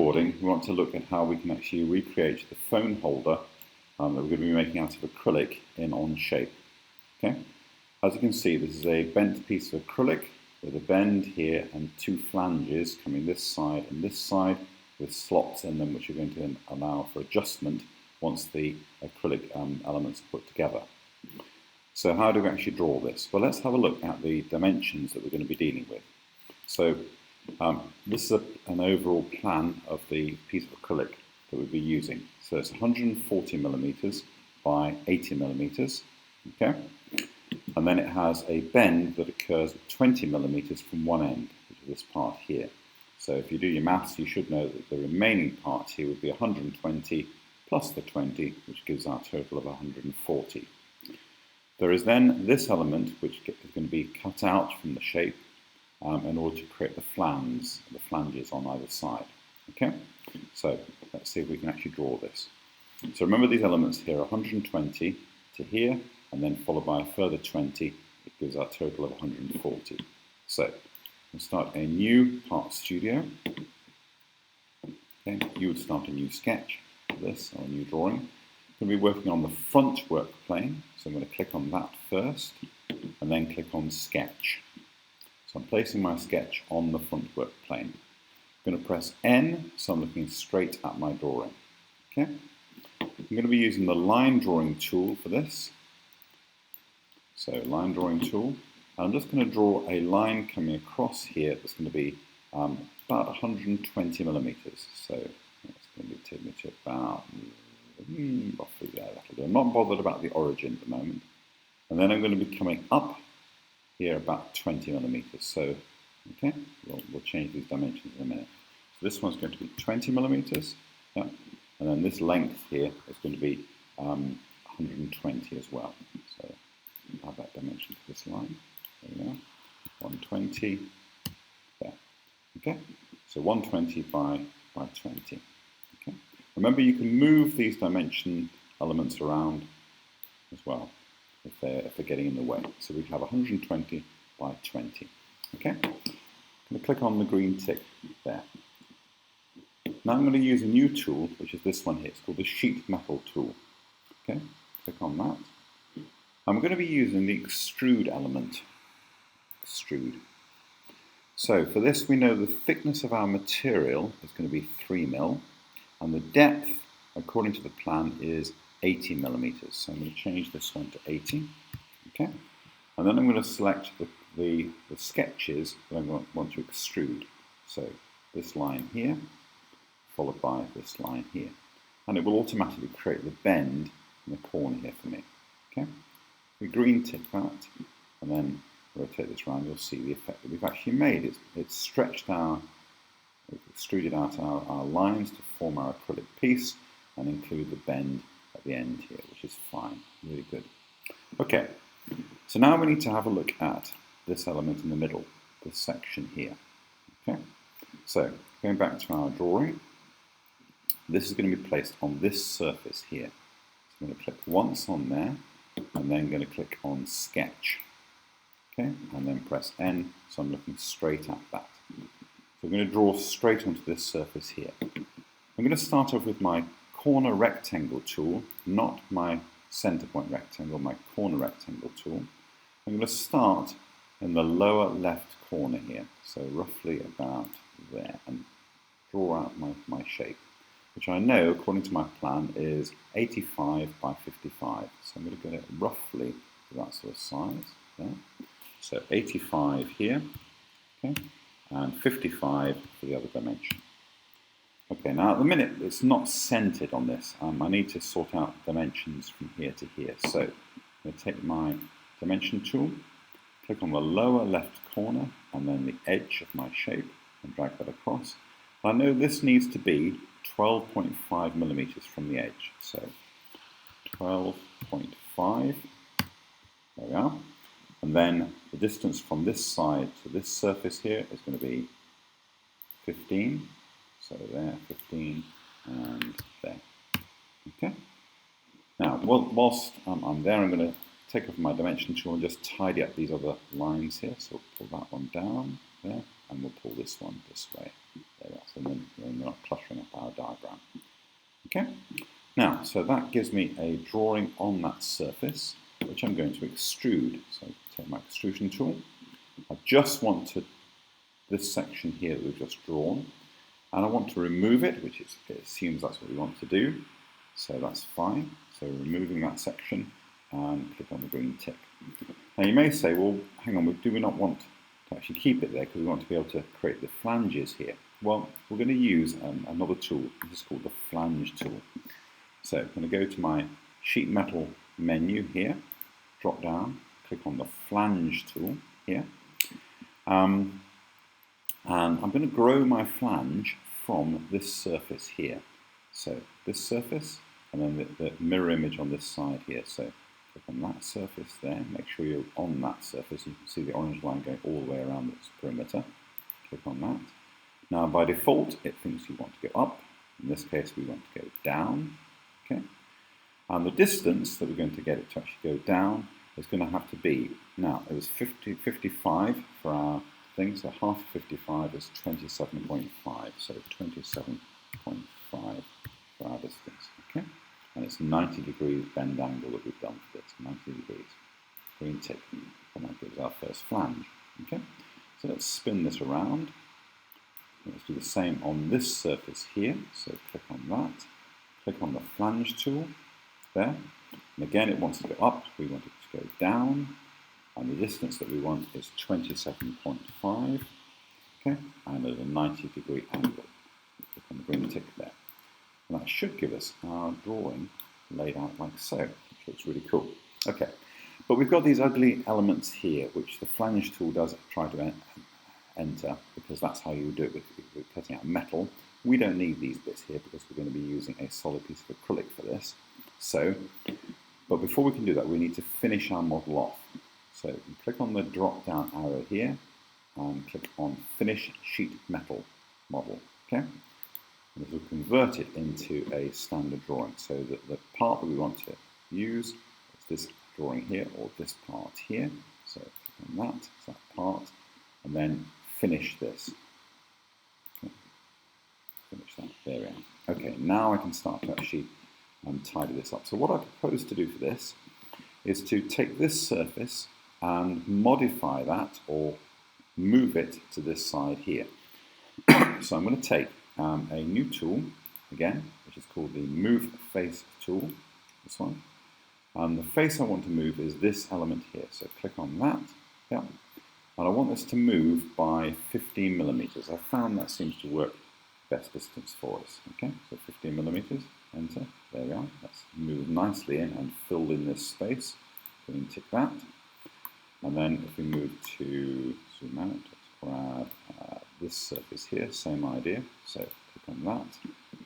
recording, we want to look at how we can actually recreate the phone holder that we're going to be making out of acrylic in Onshape. Okay? As you can see, this is a bent piece of acrylic with a bend here and two flanges coming this side and this side with slots in them which are going to allow for adjustment once the acrylic elements are put together. So how do we actually draw this? Well, let's have a look at the dimensions that we're going to be dealing with. So this is an overall plan of the piece of acrylic that we'll be using. So it's 140 millimeters by 80 millimeters, okay? And then it has a bend that occurs at 20 millimeters from one end, which is this part here. So if you do your maths, you should know that the remaining part here would be 120 plus the 20, which gives our total of 140. There is then this element, which is going to be cut out from the shape in order to create the flanges on either side. Okay, so let's see if we can actually draw this. So remember these elements here, 120 to here, and then followed by a further 20, it gives our total of 140. So we'll start a new part studio. Okay, you would start a new sketch for this, or a new drawing. I'm going to be working on the front work plane, so I'm going to click on that first, and then click on sketch. So I'm placing my sketch on the front work plane. I'm going to press N, so I'm looking straight at my drawing. Okay? I'm going to be using the line drawing tool for this. So line drawing tool. I'm just going to draw a line coming across here that's going to be about 120 millimeters. So it's going to be taking me to about roughly there. That'll do. I'm not bothered about the origin at the moment. And then I'm going to be coming up here about 20 millimeters. So, okay, we'll change these dimensions in a minute. So this one's going to be 20 millimeters, yeah, and then this length here is going to be 120 as well. So add that dimension to this line. There we go. 120 there. Okay, so 120 by 20. Okay. Remember, you can move these dimension elements around as well if they're getting in the way. So we have 120 by 20. Okay? I'm going to click on the green tick there. Now I'm going to use a new tool, which is this one here. It's called the sheet metal tool. Okay? Click on that. I'm going to be using the extrude element. Extrude. So for this, we know the thickness of our material is going to be 3 mil, and the depth, according to the plan, is 80 millimeters. So I'm going to change this one to 80. Okay, and then I'm going to select the sketches that I want to extrude. So this line here, followed by this line here, and it will automatically create the bend in the corner here for me. Okay, we green tick that, and then rotate this around. You'll see the effect that we've actually made. It's stretched we've extruded out our lines to form our acrylic piece and include the bend at the end here, which is fine, really good. Okay, so now we need to have a look at this element in the middle, this section here. Okay, so going back to our drawing, this is going to be placed on this surface here. So I'm going to click once on there, and then going to click on sketch. Okay, and then press N, so I'm looking straight at that. So I'm going to draw straight onto this surface here. I'm going to start off with my corner rectangle tool, not my center point rectangle, my corner rectangle tool. I'm going to start in the lower left corner here, so roughly about there, and draw out my shape, which I know, according to my plan, is 85 by 55. So I'm going to get it roughly to that sort of size there. So 85 here, okay, and 55 for the other dimension. Okay, now at the minute it's not centered on this. I need to sort out dimensions from here to here. So I'm going to take my dimension tool, click on the lower left corner and then the edge of my shape and drag that across. I know this needs to be 12.5 millimeters from the edge. So 12.5, there we are. And then the distance from this side to this surface here is going to be 15. So there, 15, and there. Okay. Now, whilst I'm there, I'm going to take off my dimension tool and just tidy up these other lines here. So we'll pull that one down there, and we'll pull this one this way. There we are. So then we're not cluttering Now, so that gives me a drawing on that surface, which I'm going to extrude. So take my extrusion tool. I just want to this section here that we've just drawn, and I want to remove it, which it assumes that's what we want to do. So that's fine. So removing that section and click on the green tick. Now you may say, well, hang on, do we not want to actually keep it there because we want to be able to create the flanges here? Well, we're going to use another tool. This is called the flange tool. So I'm going to go to my sheet metal menu here, drop down, click on the flange tool here. And I'm going to grow my flange from this surface here. So this surface, and then the mirror image on this side here. So click on that surface there, make sure you're on that surface. You can see the orange line going all the way around this perimeter. Click on that. Now by default, it thinks you want to go up. In this case, we want to go down. Okay. And the distance that we're going to get it to actually go down is going to have to be, now it was 55 for our thing, so half of 55 is 27.5, so 27.5 for our distance, okay? And it's 90 degrees bend angle that we've done for this, 90 degrees. Green tick, and that gives our first flange, okay? So let's spin this around. Let's do the same on this surface here, so click on that, click on the flange tool there, and again it wants to go up, we want it to go down, and the distance that we want is 27.5, okay, and at a 90 degree angle. Click on the green tick there. And that should give us our drawing laid out like so, which looks really cool. Okay, but we've got these ugly elements here, which the flange tool does try to enter, because that's how you do it with cutting out metal. We don't need these bits here because we're going to be using a solid piece of acrylic for this. So, but before we can do that, we need to finish our model off. So you click on the drop down arrow here and click on Finish Sheet Metal Model. Okay? And this will convert it into a standard drawing. So that the part that we want to use is this drawing here, or this part here. So click on that, it's that part, and then finish this. Okay. Finish that. There we are. Okay, now I can start to actually tidy this up. So what I propose to do for this is to take this surface and modify that or move it to this side here. So I'm going to take a new tool again, which is called the Move Face tool, this one. And the face I want to move is this element here. So click on that, yeah. And I want this to move by 15 millimeters. I found that seems to work best distance for us. Okay, so 15 millimeters, enter, there we are. That's moved nicely in and filled in this space. We can tick that. And then if we move to zoom out, let's grab this surface here, same idea. So click on that,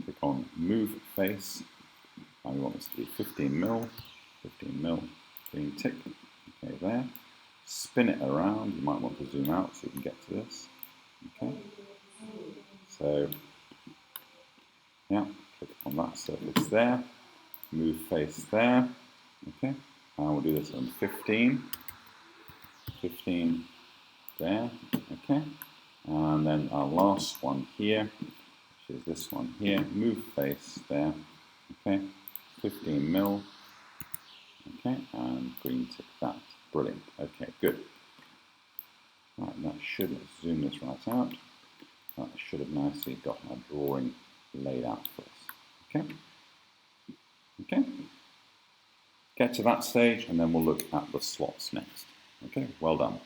click on Move Face, and we want this to be 15 mil, green tick, okay there. Spin it around, you might want to zoom out so you can get to this. Okay, so yeah, click on that surface there, Move Face there, okay, and we'll do this on 15 there, okay, and then our last one here, which is this one here, Move Face there, okay, 15 mil, okay, and green tick that, brilliant, okay, good. Right, that should, let's zoom this right out, that should have nicely got our drawing laid out for us, okay, okay, get to that stage and then we'll look at the slots next, okay, well done.